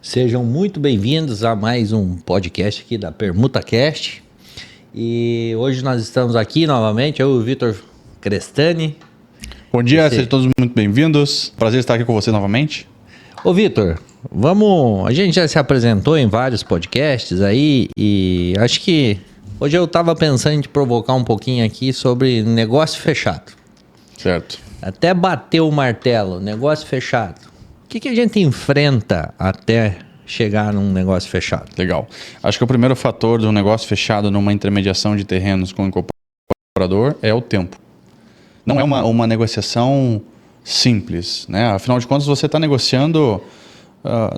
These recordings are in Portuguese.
Sejam muito bem-vindos a mais um podcast aqui da PermutaCast. E hoje nós estamos aqui novamente, eu e o Vitor Crestani. Bom dia, sejam todos muito bem-vindos. Prazer estar aqui com você novamente. Ô Vitor, a gente já se apresentou em vários podcasts aí e acho que hoje eu estava pensando em te provocar um pouquinho aqui sobre negócio fechado. Certo. Até bater o martelo, negócio fechado. O que a gente enfrenta até chegar num negócio fechado? Legal. Acho que o primeiro fator de um negócio fechado numa intermediação de terrenos com o incorporador é o tempo. Não é uma negociação simples, né? Afinal de contas, você está negociando,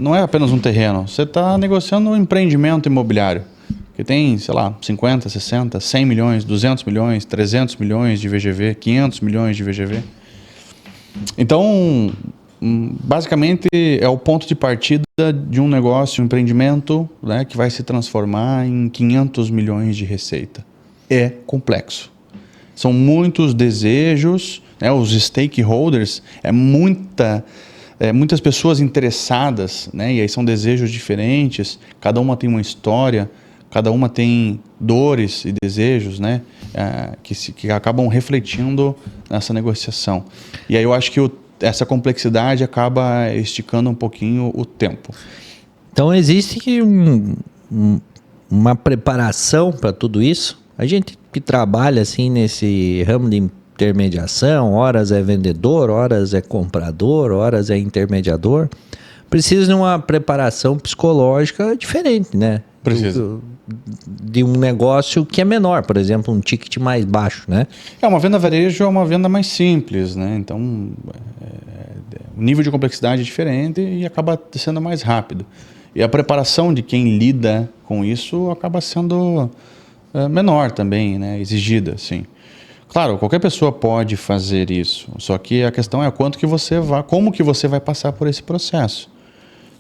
não é apenas um terreno, você está negociando um empreendimento imobiliário que tem, sei lá, 50, 60, 100 milhões, 200 milhões, 300 milhões de VGV, 500 milhões de VGV. Então, basicamente, é o ponto de partida de um negócio, um empreendimento, né, que vai se transformar em 500 milhões de receita. É complexo. São muitos desejos, né, os stakeholders, muitas pessoas interessadas, né, e aí são desejos diferentes, cada uma tem uma história, cada uma tem dores e desejos, né, que acabam refletindo nessa negociação. E aí eu acho que essa complexidade acaba esticando um pouquinho o tempo. Então existe uma preparação para tudo isso? A gente que trabalha assim nesse ramo de intermediação, horas é vendedor, horas é comprador, horas é intermediador, precisa de uma preparação psicológica diferente, né? Precisa. De um negócio que é menor, por exemplo, um ticket mais baixo, né? Uma venda varejo é uma venda mais simples, né? Então, o nível de complexidade é diferente e acaba sendo mais rápido. E a preparação de quem lida com isso acaba sendo menor também, né? Exigida, sim. Claro, qualquer pessoa pode fazer isso, só que a questão é como que você vai passar por esse processo.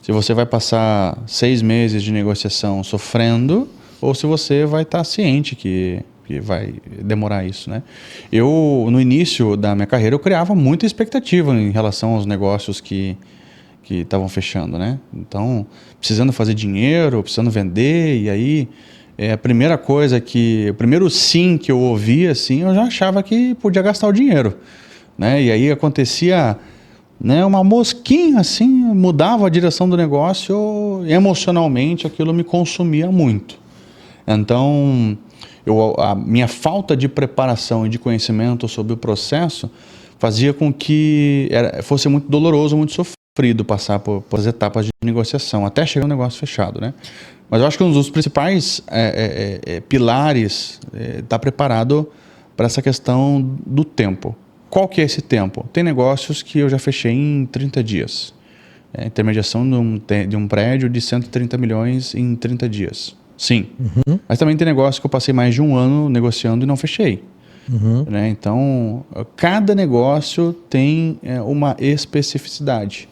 Se você vai passar 6 meses de negociação sofrendo, ou se você vai estar ciente que vai demorar isso, né? Eu, no início da minha carreira, eu criava muita expectativa em relação aos negócios que estavam fechando, né? Então, precisando fazer dinheiro, precisando vender, e aí o primeiro sim que eu ouvia, assim, eu já achava que podia gastar o dinheiro, né? E aí acontecia, né, uma mosquinha assim, mudava a direção do negócio, emocionalmente aquilo me consumia muito. Então, a minha falta de preparação e de conhecimento sobre o processo fazia com que fosse muito doloroso, muito sofrido passar por as etapas de negociação, até chegar no negócio fechado, né? Mas eu acho que um dos principais pilares estar preparado para essa questão do tempo. Qual que é esse tempo? Tem negócios que eu já fechei em 30 dias. Intermediação de um prédio de 130 milhões em 30 dias. Sim. Uhum. Mas também tem negócio que eu passei mais de um ano negociando e não fechei. Uhum. Né? Então, cada negócio tem uma especificidade.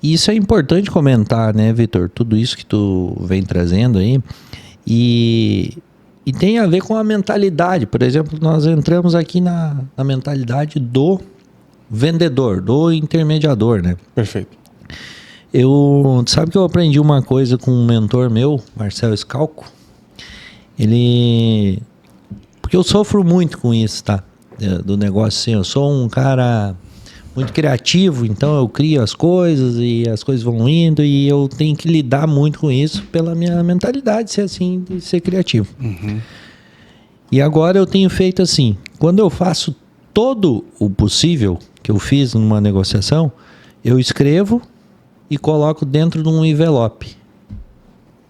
E isso é importante comentar, né, Vitor? Tudo isso que tu vem trazendo aí. E tem a ver com a mentalidade. Por exemplo, nós entramos aqui na mentalidade do vendedor, do intermediador, né? Perfeito. Sabe que eu aprendi uma coisa com um mentor meu, Marcelo Scalco? Porque eu sofro muito com isso, tá? Do negócio assim, eu sou um cara muito criativo, então eu crio as coisas e as coisas vão indo e eu tenho que lidar muito com isso pela minha mentalidade, ser assim, de ser criativo. Uhum. E agora eu tenho feito assim, quando eu faço todo o possível que eu fiz numa negociação, eu escrevo e coloco dentro de um envelope.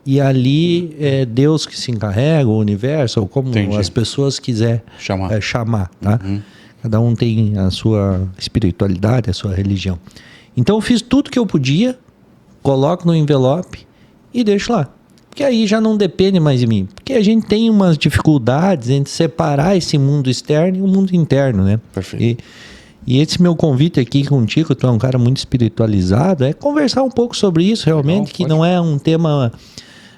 E ali é Deus que se encarrega, o universo, ou como Entendi. As pessoas quiserem chamar, tá? Uhum. Cada um tem a sua espiritualidade, a sua religião. Então eu fiz tudo que eu podia, coloco no envelope e deixo lá. Porque aí já não depende mais de mim. Porque a gente tem umas dificuldades entre separar esse mundo externo e o mundo interno, né? Perfeito. E esse meu convite aqui contigo, tu é um cara muito espiritualizado, é conversar um pouco sobre isso realmente, que não é um tema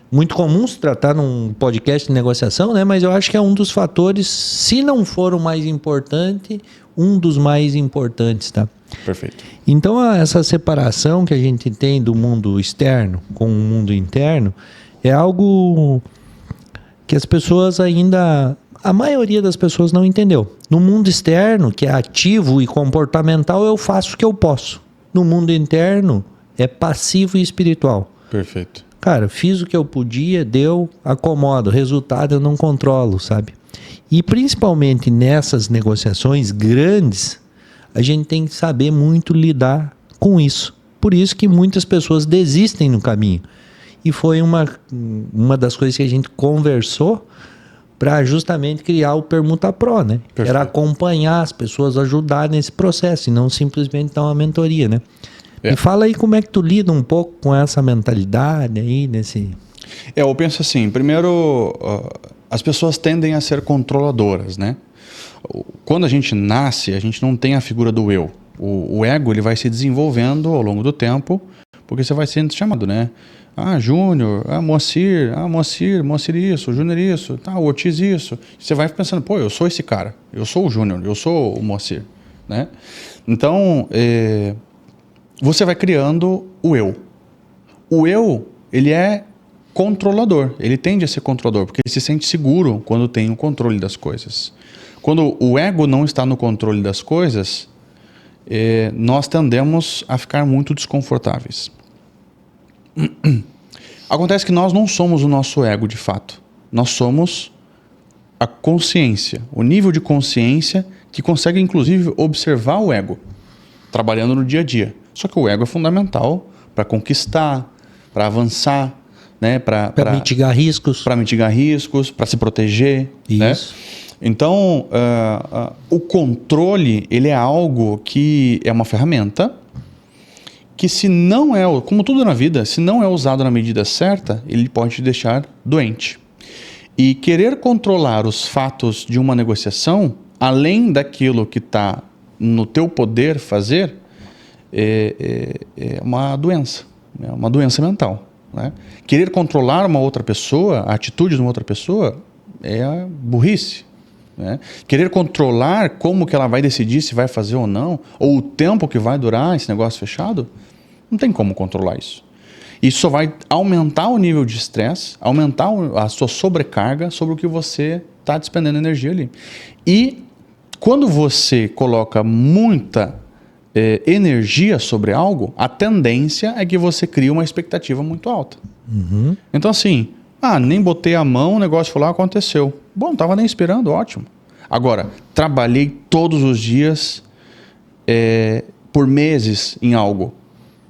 muito comum se tratar num podcast de negociação, né? Mas eu acho que é um dos fatores, se não for o mais importante, um dos mais importantes, tá? Perfeito. Então, essa separação que a gente tem do mundo externo com o mundo interno é algo que as pessoas ainda... A maioria das pessoas não entendeu. No mundo externo, que é ativo e comportamental, eu faço o que eu posso. No mundo interno, é passivo e espiritual. Perfeito. Cara, fiz o que eu podia, deu, acomodo. Resultado eu não controlo, sabe? E principalmente nessas negociações grandes, a gente tem que saber muito lidar com isso. Por isso que muitas pessoas desistem no caminho. E foi uma das coisas que a gente conversou para justamente criar o Permuta Pro, né? Perfeito. Era acompanhar as pessoas, ajudar nesse processo e não simplesmente dar uma mentoria, né? É. E fala aí como é que tu lida um pouco com essa mentalidade aí, nesse... Eu penso assim, primeiro, as pessoas tendem a ser controladoras, né? Quando a gente nasce, a gente não tem a figura do eu. O ego, ele vai se desenvolvendo ao longo do tempo, porque você vai sendo chamado, né? Ah, Júnior, Moacir isso, Júnior isso, tá, o Ortiz isso. Você vai pensando, pô, eu sou esse cara, eu sou o Júnior, eu sou o Moacir, né? Então, você vai criando o eu. O eu, ele é controlador, ele tende a ser controlador, porque ele se sente seguro quando tem o controle das coisas. Quando o ego não está no controle das coisas, nós tendemos a ficar muito desconfortáveis. Acontece que nós não somos o nosso ego de fato. Nós somos a consciência, o nível de consciência que consegue inclusive observar o ego, trabalhando no dia a dia. Só que o ego é fundamental para conquistar, para avançar, né? Para mitigar riscos. Para mitigar riscos, para se proteger. Isso. Né? Então, o controle, ele é algo que é uma ferramenta que, se não é, como tudo na vida, se não é usado na medida certa, ele pode te deixar doente. E querer controlar os fatos de uma negociação, além daquilo que está no teu poder fazer, é uma doença mental. Né? Querer controlar uma outra pessoa, a atitude de uma outra pessoa, é burrice. Né? Querer controlar como que ela vai decidir se vai fazer ou não, ou o tempo que vai durar esse negócio fechado, não tem como controlar isso. Isso só vai aumentar o nível de estresse, aumentar a sua sobrecarga sobre o que você está despendendo energia ali. E quando você coloca muita energia sobre algo, a tendência é que você cria uma expectativa muito alta. Uhum. Então assim, nem botei a mão, o negócio foi lá, aconteceu. Bom, não estava nem esperando, ótimo. Agora, trabalhei todos os dias por meses em algo.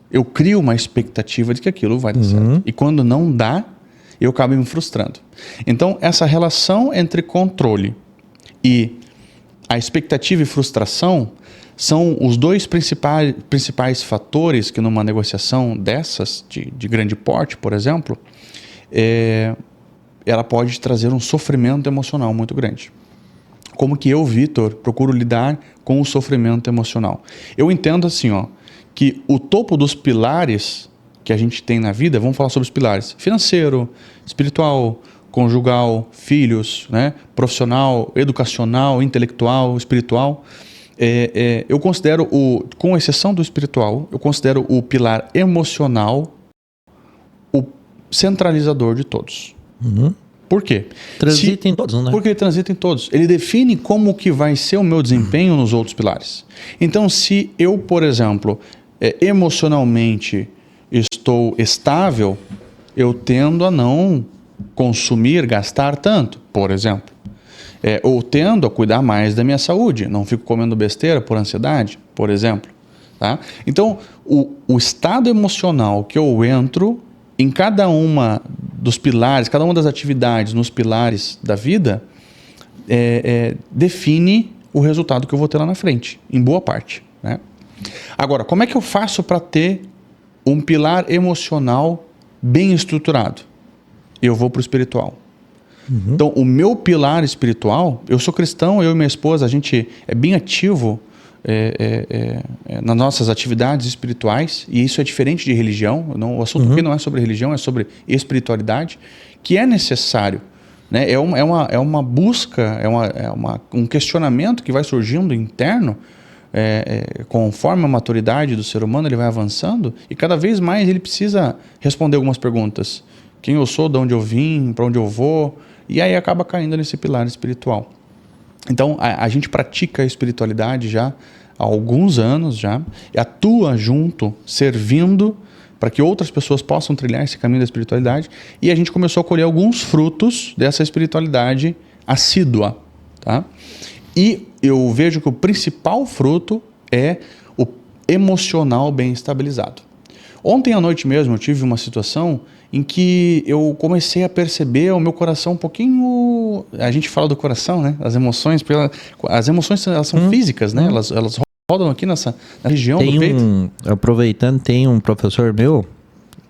Eu crio uma expectativa de que aquilo vai dar certo. E quando não dá, eu acabo me frustrando. Então, essa relação entre controle e a expectativa e frustração são os dois principais fatores que, numa negociação dessas, de grande porte, por exemplo, ela pode trazer um sofrimento emocional muito grande. Como que eu, Vitor, procuro lidar com o sofrimento emocional? Eu entendo assim, que o topo dos pilares que a gente tem na vida, vamos falar sobre os pilares: financeiro, espiritual, conjugal, filhos, né? Profissional, educacional, intelectual, espiritual. Eu considero, com exceção do espiritual, eu considero o pilar emocional o centralizador de todos. Uhum. Por quê? Transita em todos, né? Porque ele transita em todos. Ele define como que vai ser o meu desempenho nos outros pilares. Então, se eu, por exemplo, emocionalmente estou estável, eu tendo a não consumir, gastar tanto, por exemplo. Ou tendo a cuidar mais da minha saúde. Não fico comendo besteira por ansiedade, por exemplo. Tá? Então, o estado emocional que eu entro em cada uma dos pilares, cada uma das atividades nos pilares da vida, define o resultado que eu vou ter lá na frente, em boa parte. Né? Agora, como é que eu faço para ter um pilar emocional bem estruturado? Eu vou para o espiritual. Uhum. Então, o meu pilar espiritual, eu sou cristão, eu e minha esposa, a gente é bem ativo nas nossas atividades espirituais, e isso é diferente de religião. O assunto aqui não é sobre religião, é sobre espiritualidade, que é necessário né? É uma busca, um questionamento que vai surgindo interno, conforme a maturidade do ser humano, ele vai avançando e cada vez mais ele precisa responder algumas perguntas. Quem eu sou, de onde eu vim, para onde eu vou, e aí acaba caindo nesse pilar espiritual. Então, a gente pratica a espiritualidade já há alguns anos já, e atua junto, servindo para que outras pessoas possam trilhar esse caminho da espiritualidade, e a gente começou a colher alguns frutos dessa espiritualidade assídua, tá? E eu vejo que o principal fruto é o emocional bem estabilizado. Ontem à noite mesmo eu tive uma situação em que eu comecei a perceber o meu coração um pouquinho... A gente fala do coração, né? As emoções, as emoções elas são físicas, né? Elas rodam aqui na região do peito. Aproveitando, tem um professor meu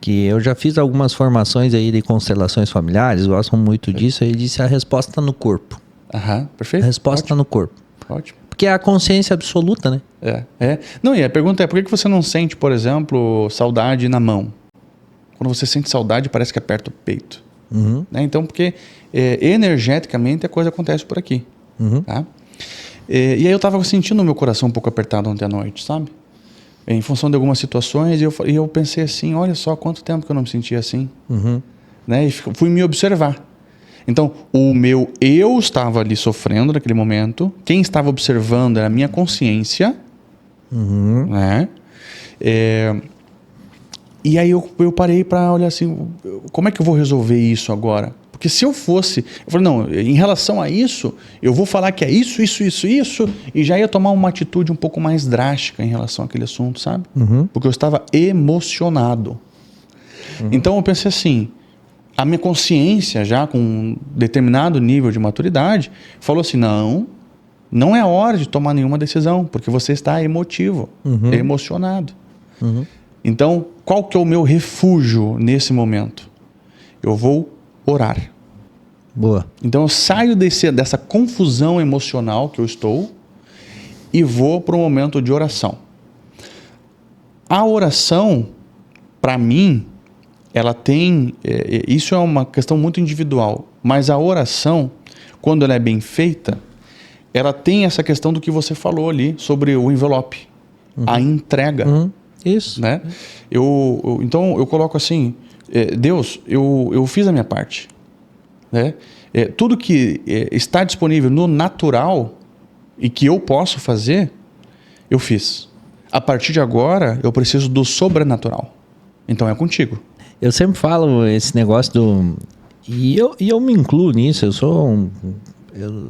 que eu já fiz algumas formações aí de constelações familiares, gostam muito disso, ele disse a resposta está no corpo. Aham, perfeito. A resposta está no corpo. Ótimo. Porque é a consciência absoluta, né? Não, e a pergunta é, por que você não sente, por exemplo, saudade na mão? Quando você sente saudade, parece que aperta o peito. Uhum. Né? Então, porque energeticamente a coisa acontece por aqui. Uhum. Tá? E aí eu estava sentindo o meu coração um pouco apertado ontem à noite, sabe? Em função de algumas situações, e eu pensei assim, olha só quanto tempo que eu não me sentia assim. Uhum. Né? E fui me observar. Então, eu estava ali sofrendo naquele momento, quem estava observando era a minha consciência, Uhum. né? E aí eu parei para olhar assim, como é que eu vou resolver isso agora? Porque se eu fosse... Eu falei, não, em relação a isso, eu vou falar que é isso, e já ia tomar uma atitude um pouco mais drástica em relação àquele assunto, sabe? Uhum. Porque eu estava emocionado. Uhum. Então eu pensei assim, a minha consciência, já com um determinado nível de maturidade, falou assim, não é hora de tomar nenhuma decisão, porque você está emotivo, emocionado. Uhum. Então, qual que é o meu refúgio nesse momento? Eu vou orar. Boa. Então, eu saio dessa confusão emocional que eu estou e vou para um momento de oração. A oração, para mim, ela tem... isso é uma questão muito individual, mas a oração, quando ela é bem feita, ela tem essa questão do que você falou ali, sobre o envelope, a entrega. Uhum. Isso. Né? Então eu coloco assim, Deus, eu fiz a minha parte. Né? Tudo que está disponível no natural e que eu posso fazer, eu fiz. A partir de agora, eu preciso do sobrenatural. Então é contigo. Eu sempre falo esse negócio do... E eu me incluo nisso, eu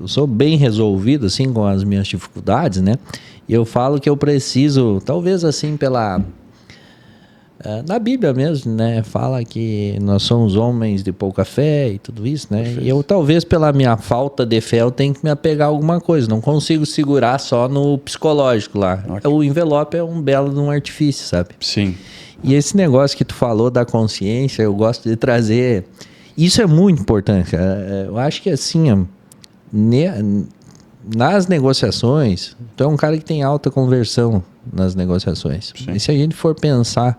sou bem resolvido assim com as minhas dificuldades, né? E eu falo que eu preciso, talvez assim na Bíblia mesmo, né? Fala que nós somos homens de pouca fé e tudo isso, né? Perfeito. E eu talvez pela minha falta de fé eu tenho que me apegar a alguma coisa, não consigo segurar só no psicológico lá. Ótimo. O envelope é um belo de um artifício, sabe? Sim. E esse negócio que tu falou da consciência, eu gosto de trazer... Isso é muito importante, cara. Eu acho que assim, nas negociações, tu é um cara que tem alta conversão nas negociações. Sim. E se a gente for pensar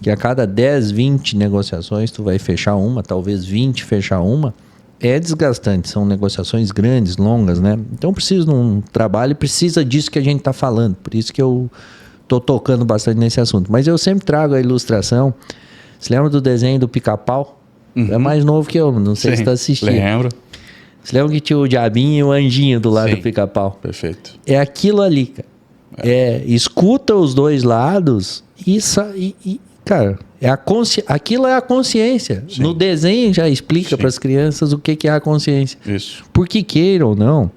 que a cada 10, 20 negociações tu vai fechar uma, talvez 20 fechar uma, é desgastante. São negociações grandes, longas, né? Então precisa de um trabalho, precisa disso que a gente está falando. Por isso que eu tô tocando bastante nesse assunto. Mas eu sempre trago a ilustração. Você lembra do desenho do Pica-Pau? É mais novo que eu, não sei se tu assistiu. Lembro. Você lembra que tinha o diabinho e o anjinho do lado do Pica-Pau? Perfeito. É aquilo ali, cara. Escuta os dois lados cara, aquilo é a consciência. Sim. No desenho já explica para as crianças o que é a consciência. Isso. Porque queira ou não,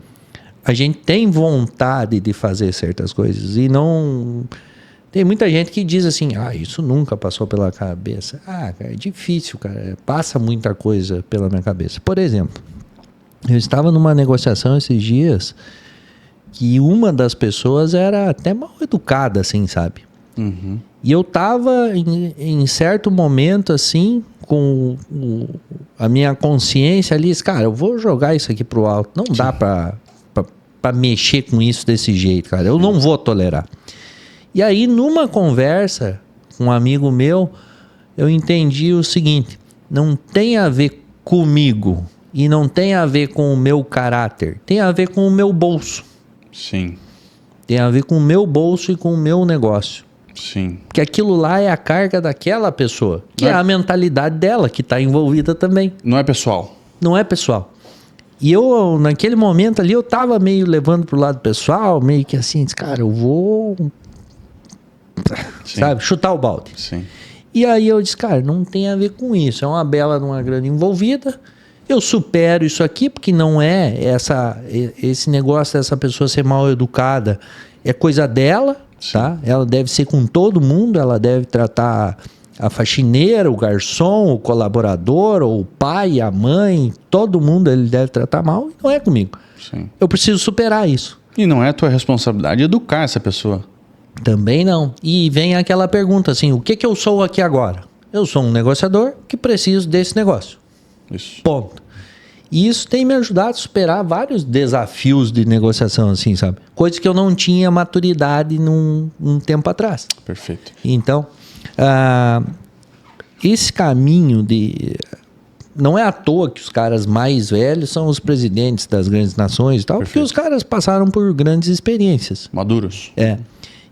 a gente tem vontade de fazer certas coisas e não... Tem muita gente que diz assim, isso nunca passou pela cabeça. Cara, é difícil, cara. Passa muita coisa pela minha cabeça. Por exemplo, eu estava numa negociação esses dias que uma das pessoas era até mal educada, assim, sabe? Uhum. E eu estava em certo momento, assim, com a minha consciência ali, cara, eu vou jogar isso aqui pro alto. Não dá pra mexer com isso desse jeito, cara. Eu não vou tolerar. E aí, numa conversa com um amigo meu, eu entendi o seguinte, não tem a ver comigo, e não tem a ver com o meu caráter, tem a ver com o meu bolso. Sim. Tem a ver com o meu bolso e com o meu negócio. Sim. Porque aquilo lá é a carga daquela pessoa, que é a mentalidade dela, que está envolvida também. Não é pessoal. Não é pessoal. E eu, naquele momento ali, eu tava meio levando pro lado pessoal, meio que assim, cara, eu vou, sabe, chutar o balde. Sim. E aí eu disse, cara, não tem a ver com isso, é uma bela de uma grana envolvida, eu supero isso aqui, porque não é esse negócio dessa pessoa ser mal educada, é coisa dela, tá? Ela deve ser com todo mundo, ela deve tratar a faxineira, o garçom, o colaborador, ou o pai, a mãe, todo mundo ele deve tratar mal, e não é comigo. Sim. Eu preciso superar isso. E não é a tua responsabilidade educar essa pessoa. Também não. E vem aquela pergunta assim, o que eu sou aqui agora? Eu sou um negociador que preciso desse negócio. Isso. Ponto. E isso tem me ajudado a superar vários desafios de negociação, assim, sabe? Coisas que eu não tinha maturidade num tempo atrás. Perfeito. Então, esse caminho de... Não é à toa que os caras mais velhos são os presidentes das grandes nações e tal, Perfeito. porque os caras passaram por grandes experiências. Maduros. É.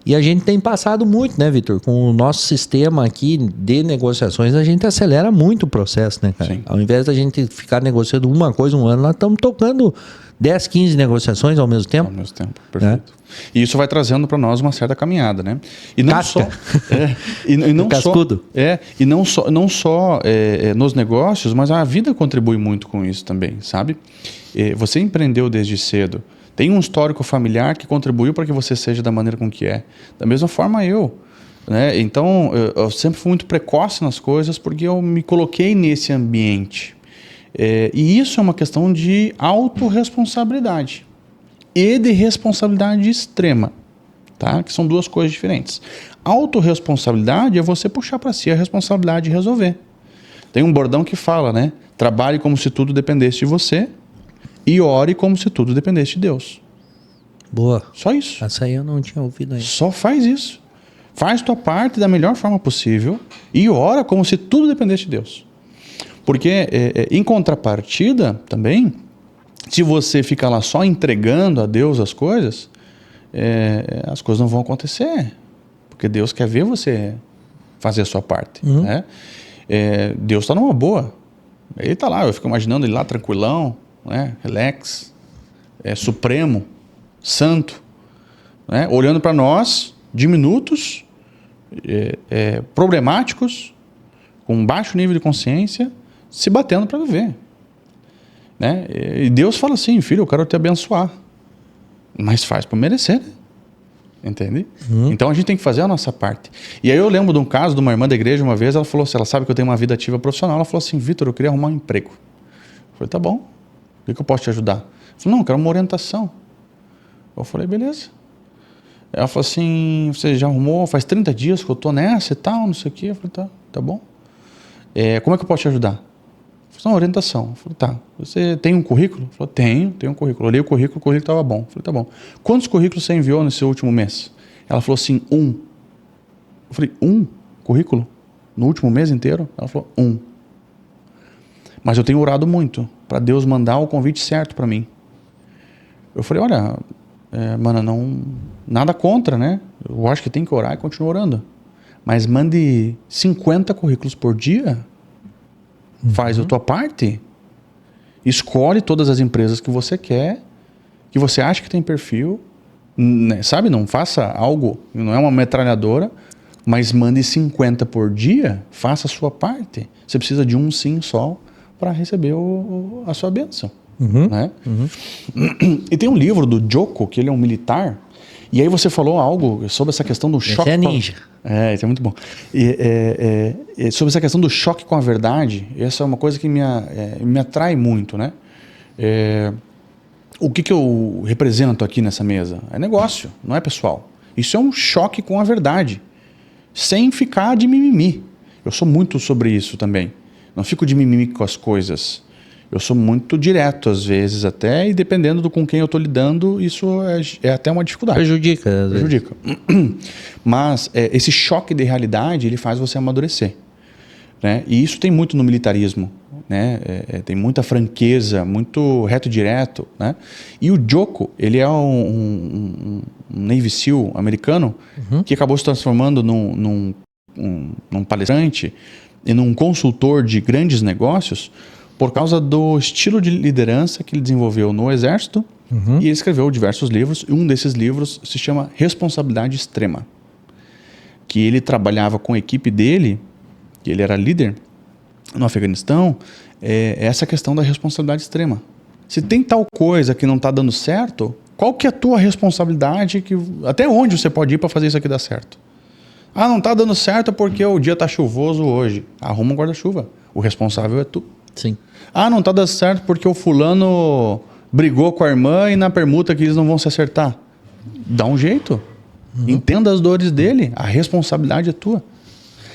E a gente tem passado muito, né, Vitor? Com o nosso sistema aqui de negociações, a gente acelera muito o processo, né, cara? Sim. Ao invés da gente ficar negociando uma coisa um ano, nós estamos tocando 10, 15 negociações ao mesmo tempo. Ao mesmo tempo, perfeito. E isso vai trazendo para nós uma certa caminhada, né? E não Casca. só e não Cascudo. só não só nos negócios, mas a vida contribui muito com isso também, sabe? Você empreendeu desde cedo, tem um histórico familiar que contribuiu para que você seja da maneira com que é. Da mesma forma eu, né? Então eu sempre fui muito precoce nas coisas porque eu me coloquei nesse ambiente. E isso é uma questão de autorresponsabilidade e de responsabilidade extrema, tá? Que são duas coisas diferentes. Autorresponsabilidade é você puxar para si a responsabilidade de resolver. Tem um bordão que fala, né? Trabalhe como se tudo dependesse de você e ore como se tudo dependesse de Deus. Boa. Só isso. Essa aí eu não tinha ouvido ainda. Só faz isso. Faz tua parte da melhor forma possível e ora como se tudo dependesse de Deus. Porque, em contrapartida, também, se você ficar lá só entregando a Deus as coisas não vão acontecer. Porque Deus quer ver você fazer a sua parte. Né? Deus está numa boa. Ele está lá, eu fico imaginando ele lá tranquilão, né? Relax, supremo, santo, né? Olhando para nós, diminutos, problemáticos, com baixo nível de consciência, se batendo para viver, né? E Deus fala assim, filho, eu quero te abençoar, mas faz para merecer, né? Entende? Então a gente tem que fazer a nossa parte. E aí eu lembro de um caso de uma irmã da igreja uma vez, ela falou assim, ela sabe que eu tenho uma vida ativa profissional, ela falou assim, Vitor, eu queria arrumar um emprego. Eu falei, tá bom, o que eu posso te ajudar? Ela falou, não, eu quero uma orientação. Eu falei, beleza. Ela falou assim, você já arrumou, faz 30 dias que eu tô nessa e tal, não sei o quê. Eu falei, tá bom. Como é que eu posso te ajudar? Uma orientação. Eu falei, tá. Você tem um currículo? Ele falou, tenho um currículo. Eu olhei o currículo estava bom. Eu falei, tá bom. Quantos currículos você enviou nesse último mês? Ela falou assim, 1. Eu falei, 1 currículo? No último mês inteiro? Ela falou, 1. Mas eu tenho orado muito para Deus mandar o convite certo para mim. Eu falei, olha, mana, nada contra, né? Eu acho que tem que orar e continuar orando. Mas mande 50 currículos por dia. Faz a tua parte. Escolhe todas as empresas que você quer, que você acha que tem perfil. Né? Sabe, não faça algo, não é uma metralhadora, mas mande 50 por dia, faça a sua parte. Você precisa de um sim só para receber a sua bênção. Né? E tem um livro do Joko, que ele é um militar, e aí você falou algo sobre essa questão do choque. Esse é ninja. Isso é muito bom. Sobre essa questão do choque com a verdade, essa é uma coisa que me atrai muito, né? O que eu represento aqui nessa mesa? É negócio, não é pessoal. Isso é um choque com a verdade, sem ficar de mimimi. Eu sou muito sobre isso também. Não fico de mimimi com as coisas. Eu sou muito direto, às vezes, até, e dependendo com quem eu estou lidando, isso é até uma dificuldade. Prejudica. Mas esse choque de realidade, ele faz você amadurecer. né? E isso tem muito no militarismo, né? Tem muita franqueza, muito reto e direto, né? E o Jocko, ele é um Navy SEAL americano que acabou se transformando num palestrante e num consultor de grandes negócios por causa do estilo de liderança que ele desenvolveu no Exército. E ele escreveu diversos livros, e um desses livros se chama Responsabilidade Extrema, que ele trabalhava com a equipe dele, que ele era líder no Afeganistão, essa questão da responsabilidade extrema. Se tem tal coisa que não está dando certo, qual que é a tua responsabilidade? Até onde você pode ir para fazer isso aqui dar certo? Ah, não está dando certo porque o dia está chuvoso hoje. Arruma um guarda-chuva. O responsável é tu. Sim. Ah, não está dando certo porque o fulano brigou com a irmã e na permuta que eles não vão se acertar. Dá um jeito. Entenda as dores dele. A responsabilidade é tua.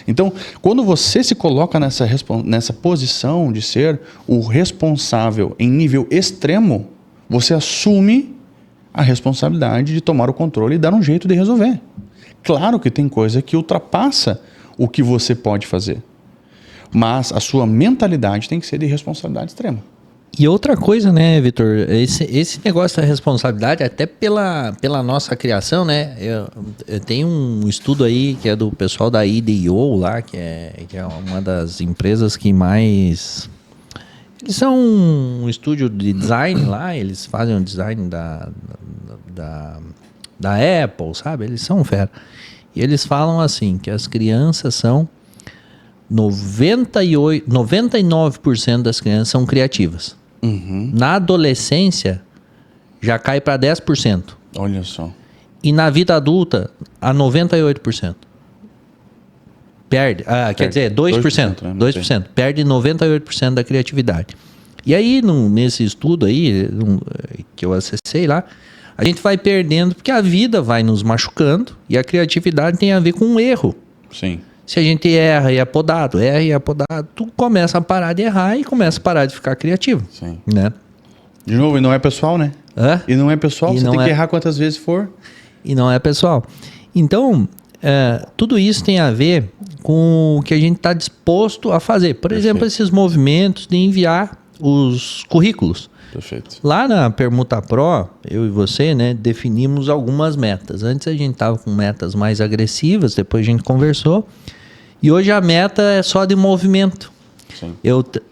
Então, quando você se coloca nessa posição de ser o responsável em nível extremo, você assume a responsabilidade de tomar o controle e dar um jeito de resolver. Claro que tem coisa que ultrapassa o que você pode fazer, mas a sua mentalidade tem que ser de responsabilidade extrema. E outra coisa, né, Vitor, esse negócio da responsabilidade, até pela nossa criação, né, eu tenho um estudo aí que é do pessoal da IDEO lá, que é uma das empresas que mais... Eles são um estúdio de design lá, eles fazem o design da Apple, sabe? Eles são fera. E eles falam assim, que as crianças são 99% das crianças são criativas. Na adolescência, já cai para 10%. Olha só. E na vida adulta, a 98%. Perde. Quer dizer, 2%. 2%. Perde 98% da criatividade. E aí, nesse estudo aí, que eu acessei lá, a gente vai perdendo, porque a vida vai nos machucando e a criatividade tem a ver com um erro. Sim. Se a gente erra e é podado, tu começa a parar de errar e começa a parar de ficar criativo. Sim. Né? De novo, e não é pessoal, né? Hã? E não é pessoal, E você não tem é- que errar quantas vezes for. E não é pessoal. Então, tudo isso tem a ver com o que a gente está disposto a fazer. Por exemplo, esses movimentos de enviar os currículos. Perfeito. Lá na Permuta Pro, eu e você, né, definimos algumas metas. Antes a gente estava com metas mais agressivas, depois a gente conversou. E hoje a meta é só de movimento. Sim.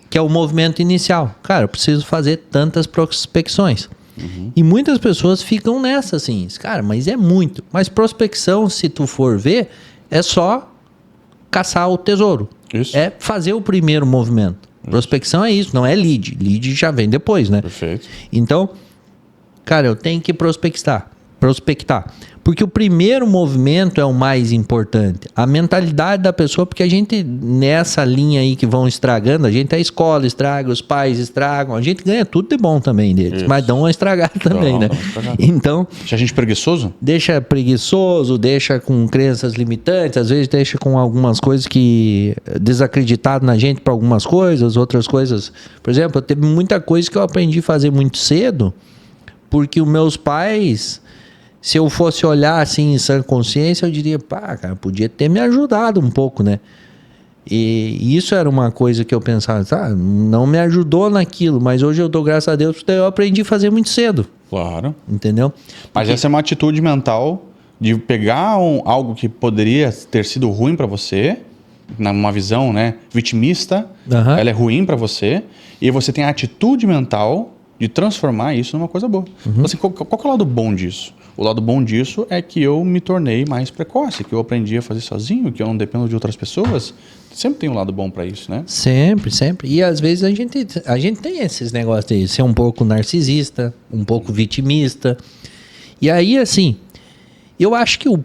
Que é o movimento inicial. Cara, eu preciso fazer tantas prospecções. E muitas pessoas ficam nessa assim, cara, mas é muito. Mas prospecção, se tu for ver, é só caçar o tesouro. Isso. É fazer o primeiro movimento. Prospecção é isso, não é lead. Lead já vem depois, né? Perfeito. Então, cara, eu tenho que prospectar. Porque o primeiro movimento é o mais importante. A mentalidade da pessoa, porque a gente, nessa linha aí que vão estragando, a gente, a escola estraga, os pais estragam, a gente ganha tudo de bom também deles, Isso. mas dão uma estragada também, né? Dão uma estragada. Então, Deixa a gente preguiçoso? deixa preguiçoso, deixa com crenças limitantes, às vezes deixa com algumas coisas que desacreditado na gente para algumas coisas, outras coisas. Por exemplo, teve muita coisa que eu aprendi a fazer muito cedo, porque os meus pais, se eu fosse olhar assim em sã consciência, eu diria, pá, cara, podia ter me ajudado um pouco, né? E isso era uma coisa que eu pensava, não me ajudou naquilo, mas hoje eu dou graças a Deus porque eu aprendi a fazer muito cedo, Claro. entendeu? Mas essa é uma atitude mental de pegar algo que poderia ter sido ruim para você, numa visão, né, vitimista, Aham. ela é ruim para você, e você tem a atitude mental de transformar isso numa coisa boa. Assim, qual que é o lado bom disso? O lado bom disso é que eu me tornei mais precoce, que eu aprendi a fazer sozinho, que eu não dependo de outras pessoas. Sempre tem um lado bom para isso, né? Sempre, sempre. E às vezes a gente tem esses negócios de ser um pouco narcisista, um pouco vitimista. E aí, assim, eu acho que o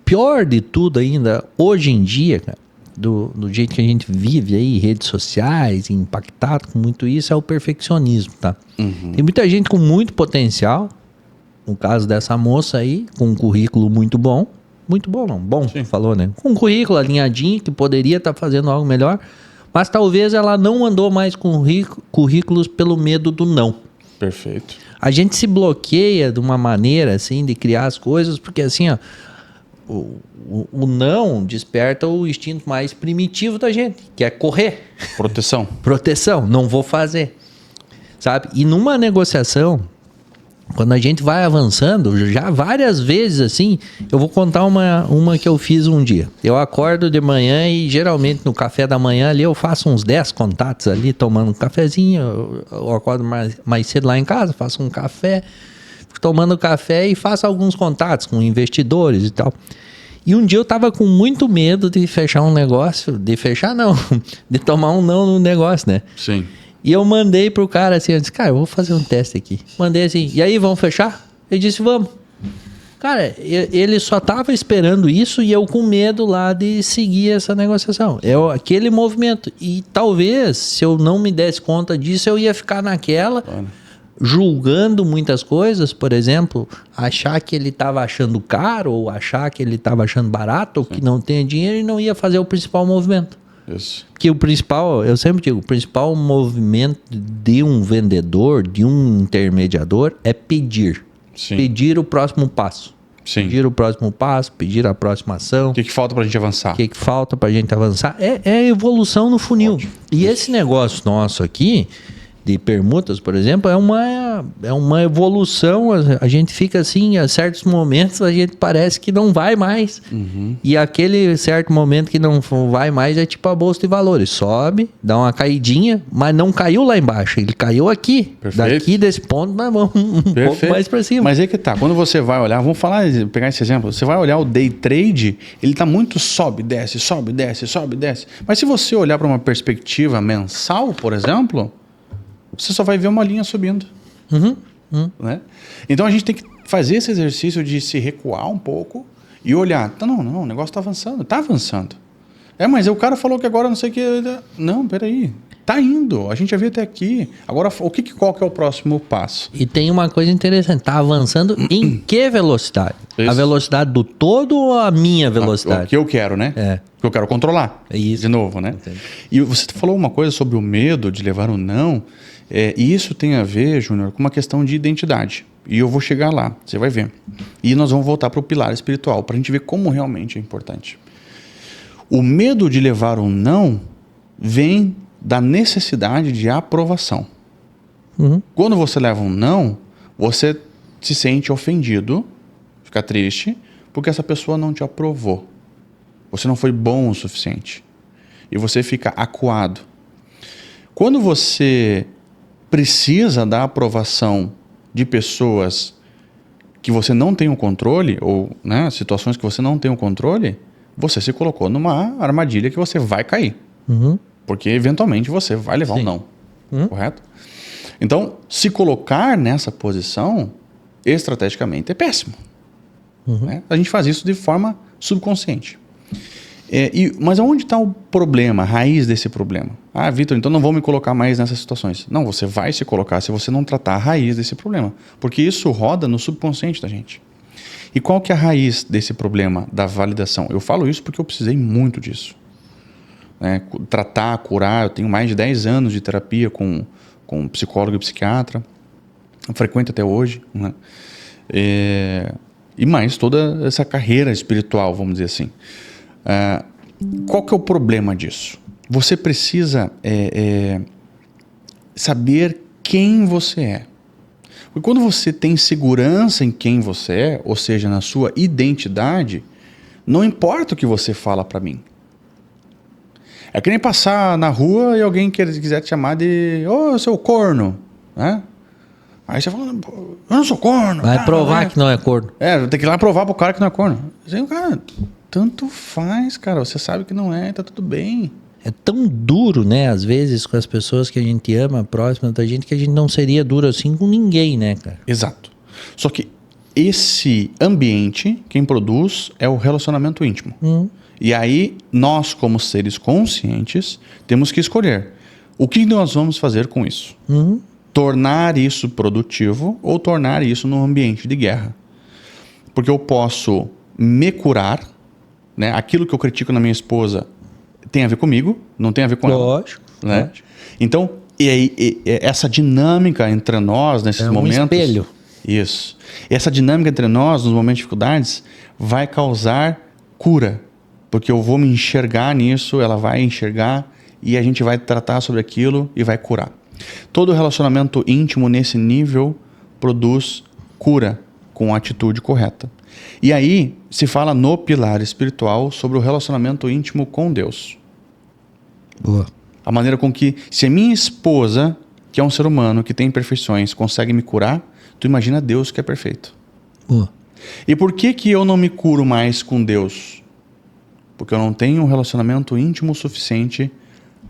pior de tudo ainda, hoje em dia, cara, do jeito que a gente vive aí, redes sociais, impactado com muito isso, é o perfeccionismo, tá? Tem muita gente com muito potencial, no caso dessa moça aí, com um currículo muito bom não, bom, Sim. falou, né? Com um currículo alinhadinho, que poderia estar fazendo algo melhor, mas talvez ela não andou mais com currículos pelo medo do não. Perfeito. A gente se bloqueia de uma maneira, assim, de criar as coisas, porque assim, ó, o não desperta o instinto mais primitivo da gente, que é correr. Proteção. Proteção, não vou fazer. Sabe? E numa negociação, quando a gente vai avançando, já várias vezes assim, eu vou contar uma que eu fiz um dia. Eu acordo de manhã e geralmente no café da manhã ali eu faço uns 10 contatos ali, tomando um cafezinho. Eu acordo mais cedo lá em casa, faço um café, tomando café e faço alguns contatos com investidores e tal. E um dia eu tava com muito medo de fechar um negócio, de fechar não, de tomar um não no negócio, né? Sim. E eu mandei pro cara assim, eu disse, cara, eu vou fazer um teste aqui. Mandei assim, e aí, vamos fechar? Ele disse, vamos. Cara, ele só tava esperando isso e eu com medo lá de seguir essa negociação. É aquele movimento. E talvez, se eu não me desse conta disso, eu ia ficar naquela, julgando muitas coisas, por exemplo, achar que ele tava achando caro, ou achar que ele tava achando barato, ou que não tem dinheiro e não ia fazer o principal movimento. Isso. Que o principal, eu sempre digo, o principal movimento de um vendedor, de um intermediador, é pedir. Sim. Pedir o próximo passo. Sim. Pedir o próximo passo, pedir a próxima ação. O que falta pra gente avançar? O que falta pra gente avançar? É evolução no funil. Ótimo. E esse negócio nosso aqui, de permutas, por exemplo, é uma evolução. A gente fica assim, a certos momentos a gente parece que não vai mais. E aquele certo momento que não vai mais é tipo a bolsa de valores. Sobe, dá uma caidinha, mas não caiu lá embaixo, ele caiu aqui. Perfeito. Daqui desse ponto nós vamos um pouco mais para cima. Mas aí que tá, quando você vai olhar, vamos pegar esse exemplo, você vai olhar o day trade, ele tá muito sobe, desce, sobe, desce, sobe, desce. Mas se você olhar para uma perspectiva mensal, por exemplo, você só vai ver uma linha subindo. Né? Então a gente tem que fazer esse exercício de se recuar um pouco e olhar. Não, o negócio está avançando. Está avançando. Mas o cara falou que agora não sei o que... Não, peraí. Está indo. A gente já veio até aqui. Agora, qual que é o próximo passo? E tem uma coisa interessante. Está avançando em que velocidade? Isso. A velocidade do todo ou a minha velocidade? O que eu quero, né? O que eu quero controlar. É isso. De novo, né? Entendi. E você falou uma coisa sobre o medo de levar um não. E isso tem a ver, Júnior, com uma questão de identidade. E eu vou chegar lá, você vai ver. E nós vamos voltar para o pilar espiritual, para a gente ver como realmente é importante. O medo de levar um não vem da necessidade de aprovação. Quando você leva um não, você se sente ofendido, fica triste, porque essa pessoa não te aprovou. Você não foi bom o suficiente. E você fica acuado. Quando você precisa da aprovação de pessoas que você não tem o controle, ou situações que você não tem o controle, você se colocou numa armadilha que você vai cair. Porque eventualmente você vai levar um não. Correto? Então, se colocar nessa posição, estrategicamente, é péssimo. Né? A gente faz isso de forma subconsciente. Mas aonde está o problema, a raiz desse problema? Vitor, então não vou me colocar mais nessas situações. Não, você vai se colocar se você não tratar a raiz desse problema. Porque isso roda no subconsciente da gente. E qual que é a raiz desse problema da validação? Eu falo isso porque eu precisei muito disso. Tratar, curar, eu tenho mais de 10 anos de terapia com psicólogo e psiquiatra. Frequento até hoje. Né? E mais toda essa carreira espiritual, vamos dizer assim. Qual que é o problema disso? Você precisa saber quem você é. Porque quando você tem segurança em quem você é, ou seja, na sua identidade, não importa o que você fala para mim. É que nem passar na rua e alguém quiser te chamar de seu corno, né? Aí você fala, eu não sou corno. Vai provar que não é corno. Tem que ir lá provar pro cara que não é corno. Cara, tanto faz, cara. Você sabe que não é, tá tudo bem. É tão duro, né? Às vezes com as pessoas que a gente ama, próximas da gente, que a gente não seria duro assim com ninguém, né, cara? Exato. Só que esse ambiente, quem produz é o relacionamento íntimo. E aí, nós como seres conscientes, temos que escolher o que nós vamos fazer com isso. Tornar isso produtivo ou tornar isso num ambiente de guerra. Porque eu posso me curar, né? Aquilo que eu critico na minha esposa tem a ver comigo, não tem a ver com ela. Lógico. Né? Então, essa dinâmica entre nós nesses momentos... É um espelho. Isso. Essa dinâmica entre nós, nos momentos de dificuldades, vai causar cura. Porque eu vou me enxergar nisso, ela vai enxergar e a gente vai tratar sobre aquilo e vai curar. Todo relacionamento íntimo nesse nível produz cura com a atitude correta. E aí se fala no pilar espiritual sobre o relacionamento íntimo com Deus. Boa. A maneira com que, se a minha esposa, que é um ser humano, que tem imperfeições, consegue me curar, tu imagina Deus que é perfeito. Boa. E por que eu não me curo mais com Deus? Porque eu não tenho um relacionamento íntimo suficiente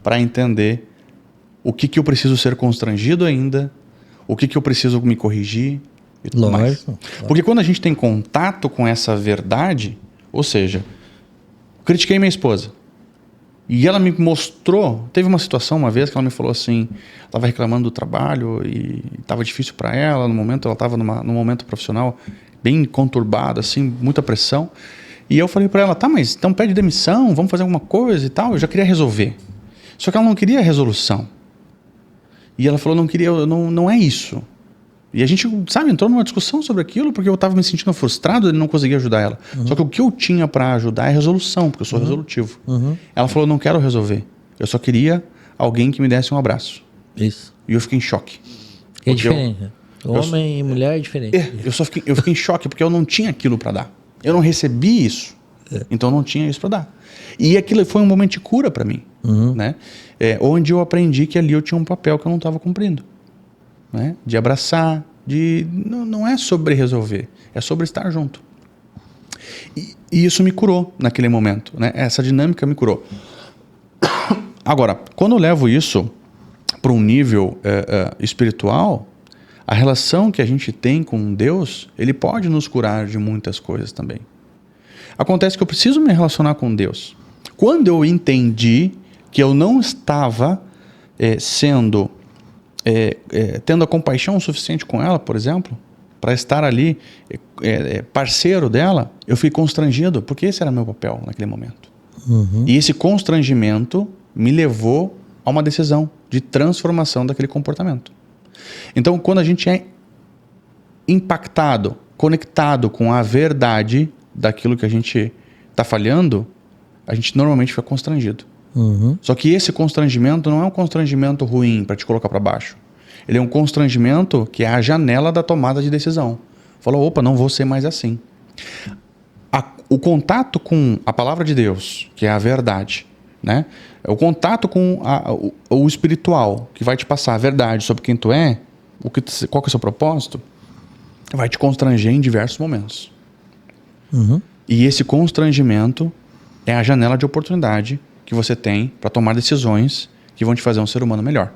para entender o que eu preciso ser constrangido ainda, o que eu preciso me corrigir e tudo mais. Porque quando a gente tem contato com essa verdade, ou seja, critiquei minha esposa, e ela me mostrou, teve uma situação uma vez que ela me falou assim, estava reclamando do trabalho e estava difícil para ela, no momento ela estava num momento profissional bem conturbado, assim, muita pressão, e eu falei para ela, tá, mas então pede demissão, vamos fazer alguma coisa e tal, eu já queria resolver. Só que ela não queria resolução. E ela falou, não é isso. E a gente, sabe, entrou numa discussão sobre aquilo porque eu estava me sentindo frustrado e não conseguia ajudar ela. Só que o que eu tinha para ajudar é resolução, porque eu sou resolutivo. Ela falou, não quero resolver. Eu só queria alguém que me desse um abraço. Isso. E eu fiquei em choque. É diferente. Homem e mulher é diferente. Eu fiquei em choque porque eu não tinha aquilo para dar. Eu não recebi isso. Então eu não tinha isso para dar. E aquilo foi um momento de cura para mim. Né? Onde eu aprendi que ali eu tinha um papel que eu não estava cumprindo. Né? De abraçar, não é sobre resolver, é sobre estar junto. E isso me curou naquele momento, né? Essa dinâmica me curou. Agora, quando eu levo isso para um nível espiritual, a relação que a gente tem com Deus, ele pode nos curar de muitas coisas também. Acontece que eu preciso me relacionar com Deus. Quando eu entendi que eu não estava tendo a compaixão suficiente com ela, por exemplo, para estar ali parceiro dela, eu fui constrangido, porque esse era meu papel naquele momento. E esse constrangimento me levou a uma decisão de transformação daquele comportamento. Então, quando a gente é impactado, conectado com a verdade daquilo que a gente está falhando, a gente normalmente fica constrangido. Só que esse constrangimento não é um constrangimento ruim para te colocar para baixo. Ele é um constrangimento que é a janela da tomada de decisão. Falou, opa, não vou ser mais assim. O contato com a palavra de Deus, que é a verdade, né? O contato com o espiritual, que vai te passar a verdade sobre quem tu é, qual que é o seu propósito, vai te constranger em diversos momentos. E esse constrangimento é a janela de oportunidade que você tem para tomar decisões que vão te fazer um ser humano melhor.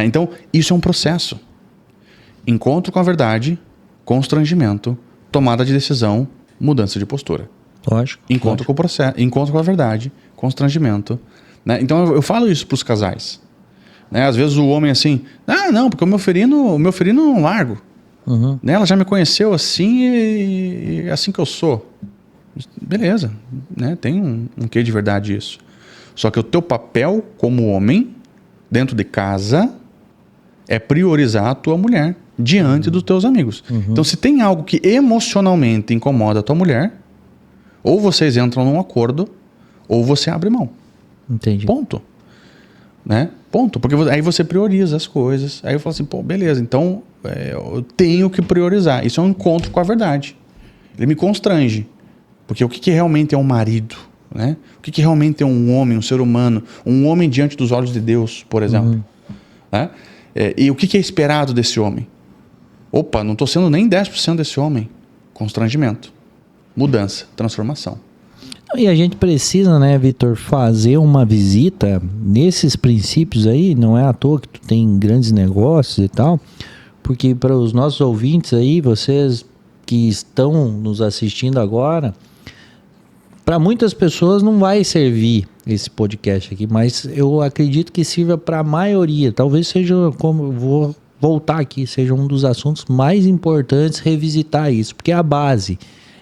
Então, isso é um processo. Encontro com a verdade, constrangimento, tomada de decisão, mudança de postura. Lógico. Encontro com a verdade, constrangimento. Né? Então, eu falo isso para os casais. Né? Às vezes o homem assim, não, porque o meu ferino não largo. Né? Ela já me conheceu assim e assim que eu sou. Beleza, né? Tem um quê de verdade isso. Só que o teu papel como homem, dentro de casa, é priorizar a tua mulher diante dos teus amigos. Então, se tem algo que emocionalmente incomoda a tua mulher, ou vocês entram num acordo, ou você abre mão. Entendi. Ponto. Né? Ponto. Porque aí você prioriza as coisas. Aí eu falo assim, pô, beleza, então eu tenho que priorizar. Isso é um encontro com a verdade. Ele me constrange. Porque o que realmente é um marido? Né? O que realmente é um homem, um ser humano? Um homem diante dos olhos de Deus, por exemplo. Né? E o que é esperado desse homem? Opa, não estou sendo nem 10% desse homem. Constrangimento. Mudança, transformação. E a gente precisa, né, Vitor, fazer uma visita nesses princípios aí. Não é à toa que tu tem grandes negócios e tal. Porque para os nossos ouvintes aí, vocês que estão nos assistindo agora, para muitas pessoas não vai servir esse podcast aqui, mas eu acredito que sirva para a maioria. Talvez seja, como eu vou voltar aqui, seja um dos assuntos mais importantes revisitar isso, porque a base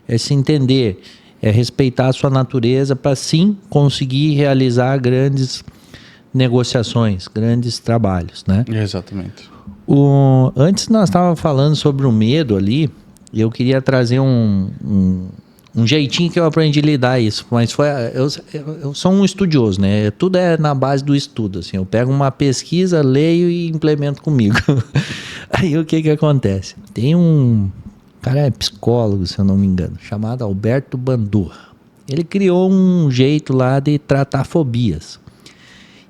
é se entender, é respeitar a sua natureza para sim conseguir realizar grandes negociações, grandes trabalhos, né? Exatamente. Antes nós estávamos falando sobre o medo ali, e eu queria trazer um um jeitinho que eu aprendi a lidar isso, mas eu sou um estudioso, né? Tudo é na base do estudo, assim. Eu pego uma pesquisa, leio e implemento comigo. Aí o que acontece? Tem um cara, é psicólogo, se eu não me engano, chamado Alberto Bandura. Ele criou um jeito lá de tratar fobias.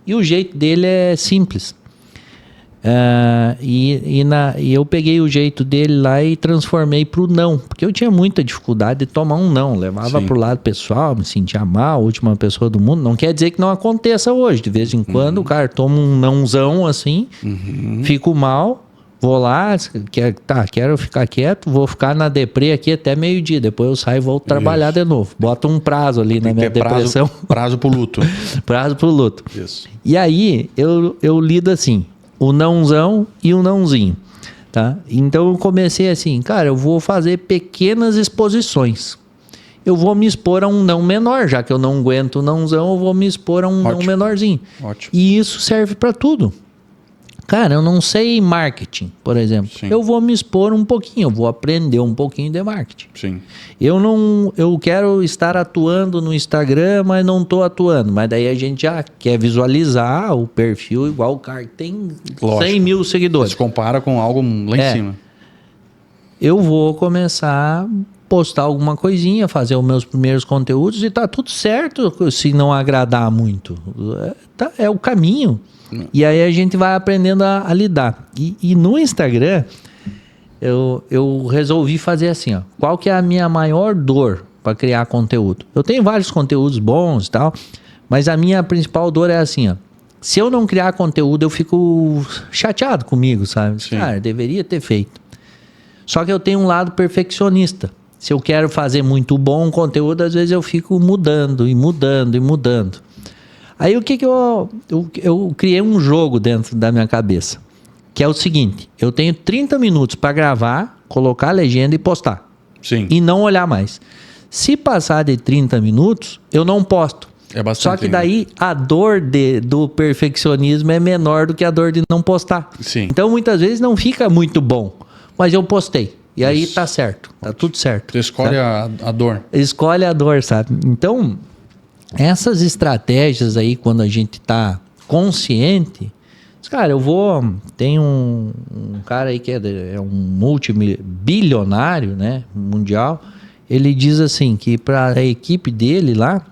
E o jeito dele é simples. E eu peguei o jeito dele lá e transformei pro não, porque eu tinha muita dificuldade de tomar um não, levava pro lado pessoal, me sentia mal, última pessoa do mundo. Não quer dizer que não aconteça hoje, de vez em quando o cara toma um nãozão assim, fico mal, vou lá, quero ficar quieto, vou ficar na deprê aqui até meio-dia, depois eu saio e volto trabalhar de novo, bota um prazo ali na minha depressão. Prazo pro luto. Prazo pro luto. Isso. E aí eu lido assim, o nãozão e o nãozinho, tá? Então eu comecei assim, cara, eu vou fazer pequenas exposições. Eu vou me expor a um não menor, já que eu não aguento o nãozão, eu vou me expor a um não menorzinho. Ótimo. E isso serve para tudo. Cara, eu não sei marketing, por exemplo. Sim. Eu vou me expor um pouquinho, eu vou aprender um pouquinho de marketing. Sim. Eu quero estar atuando no Instagram, mas não estou atuando. Mas daí a gente já quer visualizar o perfil igual o cara que tem 100 mil seguidores. Você compara com algo lá em cima. Eu vou começar a postar alguma coisinha, fazer os meus primeiros conteúdos e tá tudo certo se não agradar muito. É o caminho. E aí a gente vai aprendendo a lidar. E no Instagram, eu resolvi fazer assim, ó. Qual que é a minha maior dor para criar conteúdo? Eu tenho vários conteúdos bons e tal, mas a minha principal dor é assim, ó. Se eu não criar conteúdo, eu fico chateado comigo, sabe? Sim. Cara, deveria ter feito. Só que eu tenho um lado perfeccionista. Se eu quero fazer muito bom conteúdo, às vezes eu fico mudando e mudando e mudando. Aí o que eu criei um jogo dentro da minha cabeça, que é o seguinte, eu tenho 30 minutos para gravar, colocar a legenda e postar. Sim. E não olhar mais. Se passar de 30 minutos, eu não posto. É bastante. Só que daí a dor do perfeccionismo é menor do que a dor de não postar. Sim. Então muitas vezes não fica muito bom, mas eu postei. E aí tá certo, tá tudo certo. Você escolhe a dor. Escolhe a dor, sabe? Então, essas estratégias aí, quando a gente tá consciente, cara, tem um cara aí que é um multibilionário, né, mundial, ele diz assim, que para a equipe dele lá,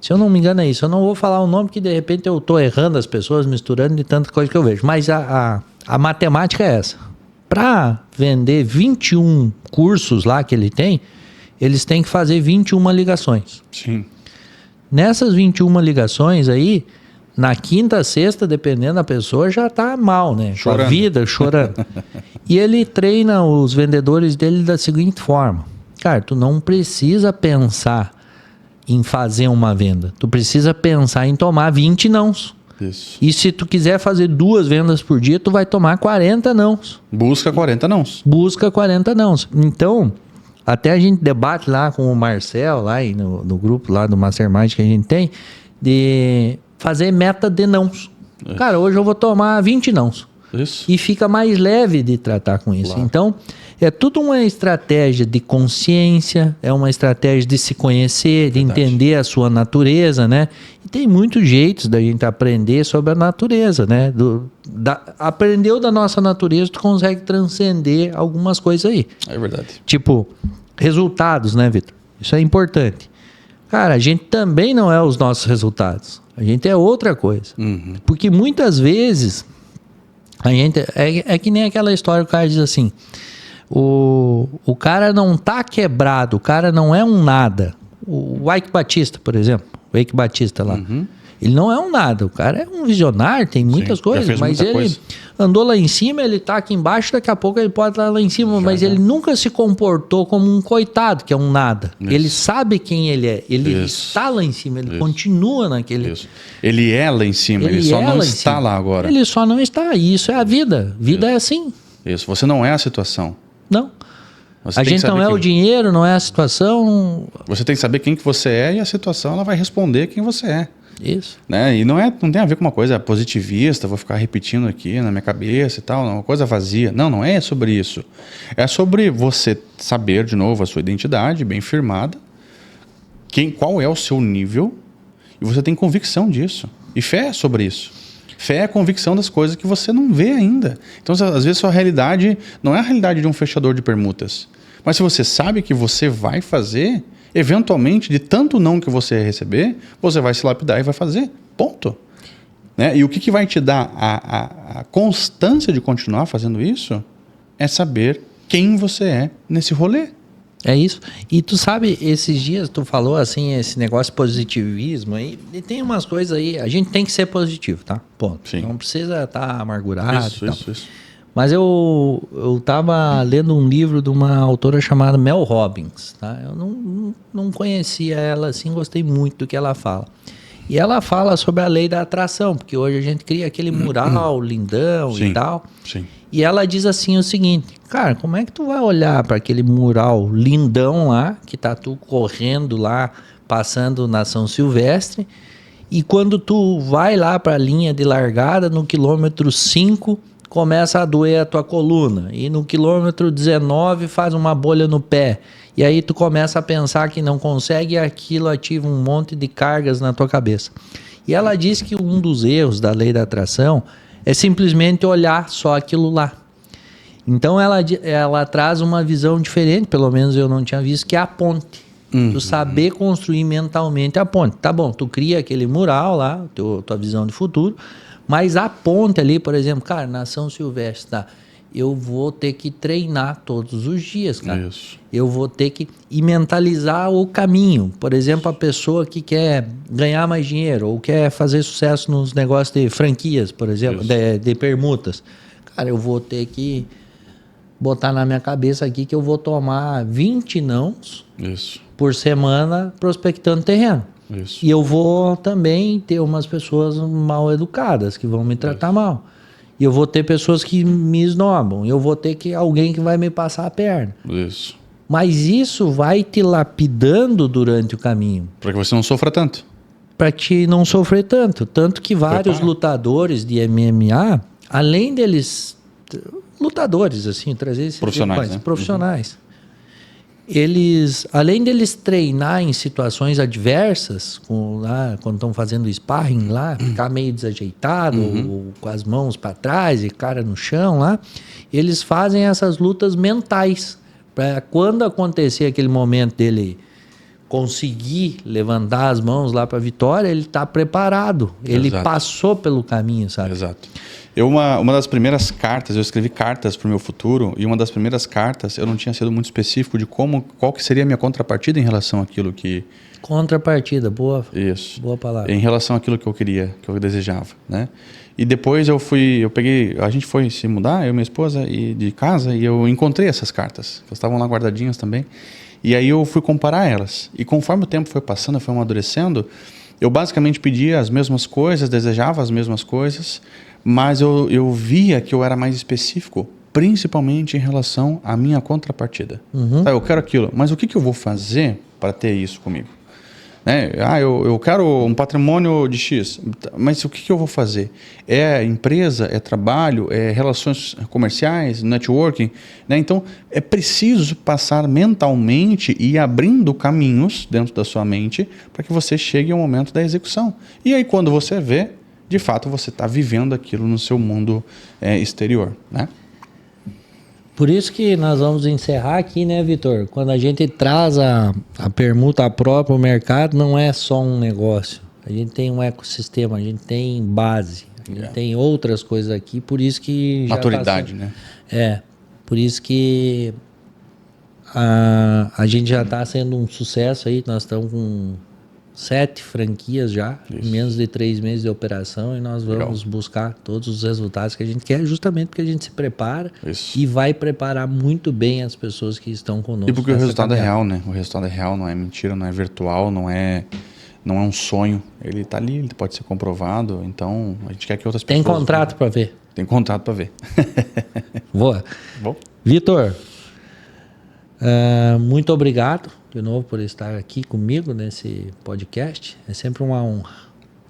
se eu não me engano é isso, eu não vou falar o nome, que de repente eu tô errando as pessoas, misturando de tanta coisa que eu vejo, mas a matemática é essa. Para vender 21 cursos lá que ele tem, eles têm que fazer 21 ligações. Sim. Nessas 21 ligações aí, na quinta, sexta, dependendo da pessoa, já tá mal, né? Chorando. Com a vida, chorando. E ele treina os vendedores dele da seguinte forma. Cara, tu não precisa pensar em fazer uma venda. Tu precisa pensar em tomar 20 nãos. Isso. E se tu quiser fazer 2 vendas por dia, tu vai tomar 40 nãos. Busca 40 nãos. Busca 40 nãos. Então, até a gente debate lá com o Marcel, lá no grupo lá do Mastermind que a gente tem, de fazer meta de nãos. Isso. Cara, hoje eu vou tomar 20 nãos. Isso. E fica mais leve de tratar com isso. Claro. Então, é tudo uma estratégia de consciência, é uma estratégia de se conhecer, de entender a sua natureza, né? E tem muitos jeitos da gente aprender sobre a natureza, né? Aprendeu da nossa natureza, tu consegue transcender algumas coisas aí. É verdade. Tipo, resultados, né, Vitor? Isso é importante. Cara, a gente também não é os nossos resultados. A gente é outra coisa. Uhum. Porque muitas vezes, a gente... É que nem aquela história que o cara diz assim... O cara não tá quebrado, o cara não é um nada. O Ike Batista, por exemplo, o Ike Batista lá, ele não é um nada, o cara é um visionário, tem muitas coisas, mas ele andou lá em cima, ele tá aqui embaixo, daqui a pouco ele pode estar lá em cima, mas ele nunca se comportou como um coitado, que é um nada. Isso. Ele sabe quem ele é, ele está lá em cima, ele continua naquele... Isso. Ele é lá em cima, ele só não está lá agora. Ele só não está, e isso é a vida. Vida é assim. Isso, você não é a situação. Não. Você a gente não é o dinheiro, não é a situação. Você tem que saber quem que você é e a situação ela vai responder quem você é. Isso. Né? E não tem a ver com uma coisa positivista, vou ficar repetindo aqui na minha cabeça e tal, uma coisa vazia. Não é sobre isso. É sobre você saber, de novo, a sua identidade bem firmada, qual é o seu nível, e você tem convicção disso. E fé é sobre isso. Fé é a convicção das coisas que você não vê ainda. Então, às vezes, sua realidade não é a realidade de um fechador de permutas. Mas se você sabe que você vai fazer, eventualmente, de tanto não que você receber, você vai se lapidar e vai fazer. Ponto. Né? E o que vai te dar a constância de continuar fazendo isso é saber quem você é nesse rolê. É isso. E tu sabe, esses dias tu falou assim, esse negócio de positivismo aí, e tem umas coisas aí, a gente tem que ser positivo, tá? Ponto. Sim. Não precisa estar amargurado e tal. Isso. Mas eu tava lendo um livro de uma autora chamada Mel Robbins, tá? Eu não conhecia ela assim, gostei muito do que ela fala. E ela fala sobre a lei da atração, porque hoje a gente cria aquele mural lindão Sim, e tal. sim. E ela diz assim o seguinte, cara, como é que tu vai olhar para aquele mural lindão lá, que tá tu correndo lá, passando na São Silvestre, e quando tu vai lá para a linha de largada, no quilômetro 5, começa a doer a tua coluna, e no quilômetro 19 faz uma bolha no pé, e aí tu começa a pensar que não consegue e aquilo ativa um monte de cargas na tua cabeça. E ela diz que um dos erros da lei da atração é simplesmente olhar só aquilo lá. Então ela traz uma visão diferente, pelo menos eu não tinha visto, que é a ponte. Tu saber construir mentalmente a ponte. Tá bom, tu cria aquele mural lá, tua visão de futuro, mas a ponte ali, por exemplo, cara, na São Silvestre, tá? Eu vou ter que treinar todos os dias, cara. Isso. Eu vou ter que mentalizar o caminho. Por exemplo, a pessoa que quer ganhar mais dinheiro ou quer fazer sucesso nos negócios de franquias, por exemplo, de permutas. Cara, eu vou ter que botar na minha cabeça aqui que eu vou tomar 20 nãos por semana prospectando terreno. Isso. E eu vou também ter umas pessoas mal educadas que vão me tratar mal. E eu vou ter pessoas que me esnobam. Eu vou ter alguém que vai me passar a perna. Isso. Mas isso vai te lapidando durante o caminho. Para que você não sofra tanto. Para te não sofrer tanto. Tanto que vários lutadores de MMA, além deles... Lutadores, assim, trazer esses profissionais, né? Profissionais. Eles, além deles treinar em situações adversas, quando estão fazendo sparring lá, ficar meio desajeitado, ou com as mãos para trás e cara no chão lá, eles fazem essas lutas mentais. Para quando acontecer aquele momento dele conseguir levantar as mãos lá para a vitória, ele está preparado. Ele passou pelo caminho, sabe? Exato. Uma das primeiras cartas, eu escrevi cartas para o meu futuro, e uma das primeiras cartas eu não tinha sido muito específico de qual que seria a minha contrapartida em relação àquilo que... Contrapartida, boa Isso. palavra. Em relação àquilo que eu queria, que eu desejava, né? E depois a gente foi se mudar, eu e minha esposa, de casa, e eu encontrei essas cartas, que estavam lá guardadinhas também, e aí eu fui comparar elas. E conforme o tempo foi passando, foi amadurecendo, eu basicamente pedia as mesmas coisas, desejava as mesmas coisas, mas eu via que eu era mais específico, principalmente em relação à minha contrapartida. Tá, eu quero aquilo, mas o que eu vou fazer para ter isso comigo? Né? Eu quero um patrimônio de X, mas o que eu vou fazer? É empresa, é trabalho, é relações comerciais, networking? Né? Então, é preciso passar mentalmente e ir abrindo caminhos dentro da sua mente para que você chegue ao momento da execução. E aí, quando você vê, de fato, você está vivendo aquilo no seu mundo exterior, né? Por isso que nós vamos encerrar aqui, né, Vitor? Quando a gente traz a permuta própria ao mercado, não é só um negócio. A gente tem um ecossistema, a gente tem base, a gente tem outras coisas aqui, por isso que... Maturidade, né? Por isso que a gente já está sendo um sucesso aí, nós estamos com 7 franquias já, em menos de 3 meses de operação, e nós vamos buscar todos os resultados que a gente quer, justamente porque a gente se prepara e vai preparar muito bem as pessoas que estão conosco. E porque o resultado é real, né? O resultado é real, não é mentira, não é virtual, não é um sonho. Ele está ali, ele pode ser comprovado, então a gente quer que outras pessoas... Tem contrato para ver. Tem contrato para ver. Boa. Bom. Vitor, muito obrigado de novo por estar aqui comigo nesse podcast. É sempre uma honra.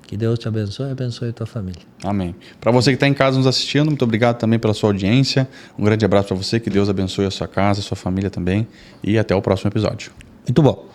Que Deus te abençoe e abençoe a tua família. Amém. Para você que está em casa nos assistindo, muito obrigado também pela sua audiência. Um grande abraço para você, que Deus abençoe a sua casa, a sua família também. E até o próximo episódio. Muito bom.